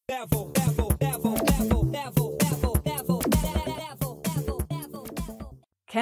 Can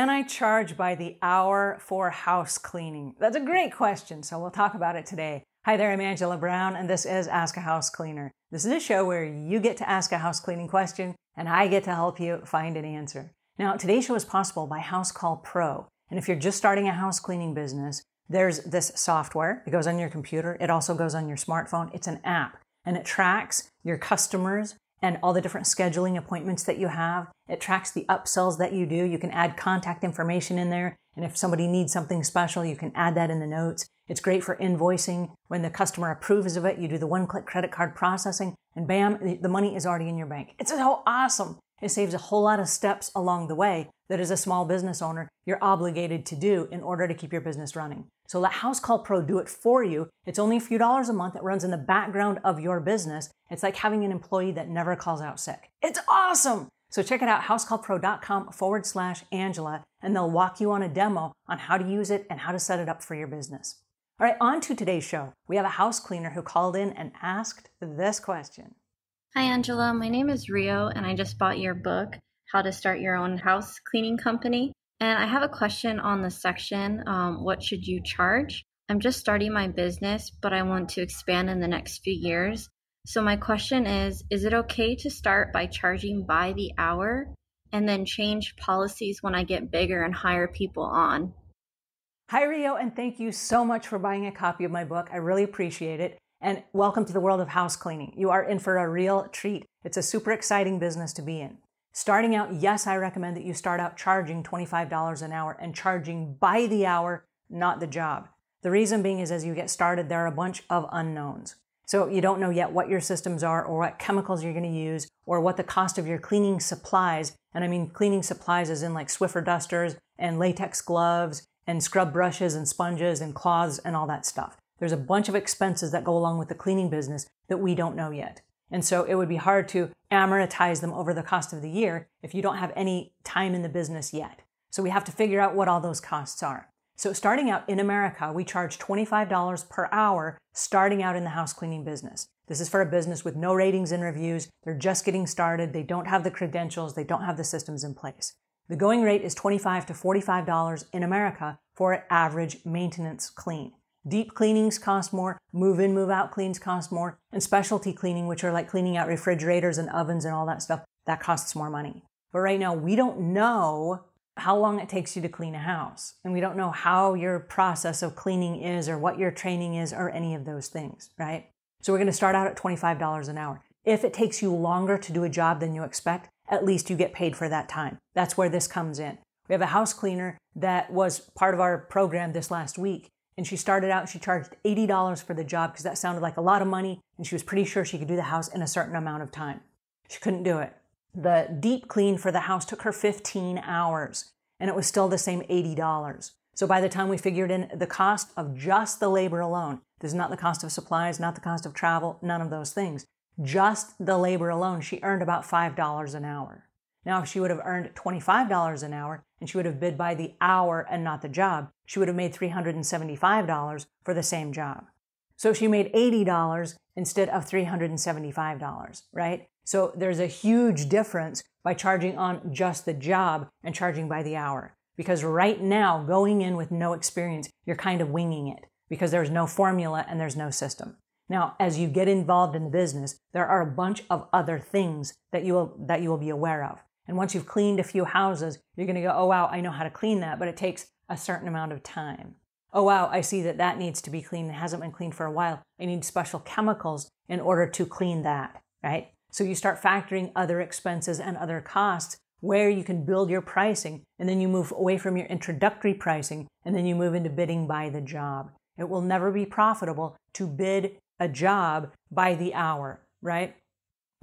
I charge by the hour for house cleaning? That's a great question, so we'll talk about it today. Hi there, I'm Angela Brown, and this is Ask a House Cleaner. This is a show where you get to ask a house cleaning question, and I get to help you find an answer. Now, today's show is possible by House Call Pro, and if you're just starting a house cleaning business, there's this software. It goes on your computer. It also goes on your smartphone. It's an app, and it tracks your customers and all the different scheduling appointments that you have. It tracks the upsells that you do. You can add contact information in there. And if somebody needs something special, you can add that in the notes. It's great for invoicing. When the customer approves of it, you do the one-click credit card processing, and bam, the money is already in your bank. It's so awesome. It saves a whole lot of steps along the way that as a small business owner, you're obligated to do in order to keep your business running. So let House Call Pro do it for you. It's only a few dollars a month. It runs in the background of your business. It's like having an employee that never calls out sick. It's awesome. So check it out, housecallpro.com/Angela, and they'll walk you on a demo on how to use it and how to set it up for your business. All right, on to today's show. We have a house cleaner who called in and asked this question. Hi, Angela. My name is Rio, and I just bought your book, How to Start Your Own House Cleaning Company. And I have a question on the section, what should you charge? I'm just starting my business, but I want to expand in the next few years. So my question is it okay to start by charging by the hour and then change policies when I get bigger and hire people on? Hi, Rio, and thank you so much for buying a copy of my book. I really appreciate it. And welcome to the world of house cleaning. You are in for a real treat. It's a super exciting business to be in. Starting out, yes, I recommend that you start out charging $25 an hour and charging by the hour, not the job. The reason being is as you get started, there are a bunch of unknowns. So you don't know yet what your systems are or what chemicals you're going to use or what the cost of your cleaning supplies, and I mean cleaning supplies as in like Swiffer dusters and latex gloves and scrub brushes and sponges and cloths and all that stuff. There's a bunch of expenses that go along with the cleaning business that we don't know yet. And so it would be hard to amortize them over the cost of the year if you don't have any time in the business yet. So we have to figure out what all those costs are. So starting out in America, we charge $25 per hour starting out in the house cleaning business. This is for a business with no ratings and reviews. They're just getting started. They don't have the credentials. They don't have the systems in place. The going rate is $25 to $45 in America for an average maintenance clean. Deep cleanings cost more, move-in, move-out cleans cost more, and specialty cleaning, which are like cleaning out refrigerators and ovens and all that stuff, that costs more money. But right now, we don't know how long it takes you to clean a house, and we don't know how your process of cleaning is or what your training is or any of those things, right? So we're going to start out at $25 an hour. If it takes you longer to do a job than you expect, at least you get paid for that time. That's where this comes in. We have a house cleaner that was part of our program this last week. And she started out, she charged $80 for the job because that sounded like a lot of money. And she was pretty sure she could do the house in a certain amount of time. She couldn't do it. The deep clean for the house took her 15 hours and it was still the same $80. So by the time we figured in the cost of just the labor alone, this is not the cost of supplies, not the cost of travel, none of those things. Just the labor alone, she earned about $5 an hour. Now, if she would have earned $25 an hour and she would have bid by the hour and not the job, she would have made $375 for the same job. So she made $80 instead of $375, right? So there's a huge difference by charging on just the job and charging by the hour. Because right now, going in with no experience, you're kind of winging it because there's no formula and there's no system. Now, as you get involved in the business, there are a bunch of other things that you will be aware of. And once you've cleaned a few houses, you're going to go, oh, wow, I know how to clean that, but it takes a certain amount of time. Oh, wow, I see that that needs to be cleaned. It hasn't been cleaned for a while. I need special chemicals in order to clean that, right? So you start factoring other expenses and other costs where you can build your pricing, and then you move away from your introductory pricing, and then you move into bidding by the job. It will never be profitable to bid a job by the hour, right?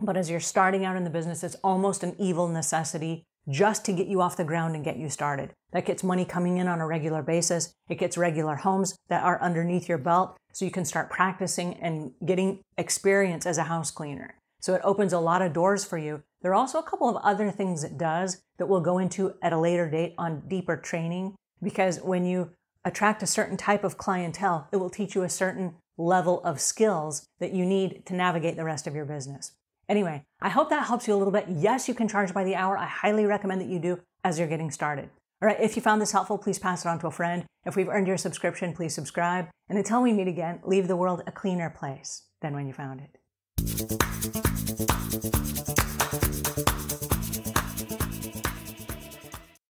But as you're starting out in the business, it's almost an evil necessity just to get you off the ground and get you started. That gets money coming in on a regular basis. It gets regular homes that are underneath your belt so you can start practicing and getting experience as a house cleaner. So it opens a lot of doors for you. There are also a couple of other things it does that we'll go into at a later date on deeper training, because when you attract a certain type of clientele, it will teach you a certain level of skills that you need to navigate the rest of your business. Anyway, I hope that helps you a little bit. Yes, you can charge by the hour. I highly recommend that you do as you're getting started. All right, if you found this helpful, please pass it on to a friend. If we've earned your subscription, please subscribe. And until we meet again, leave the world a cleaner place than when you found it.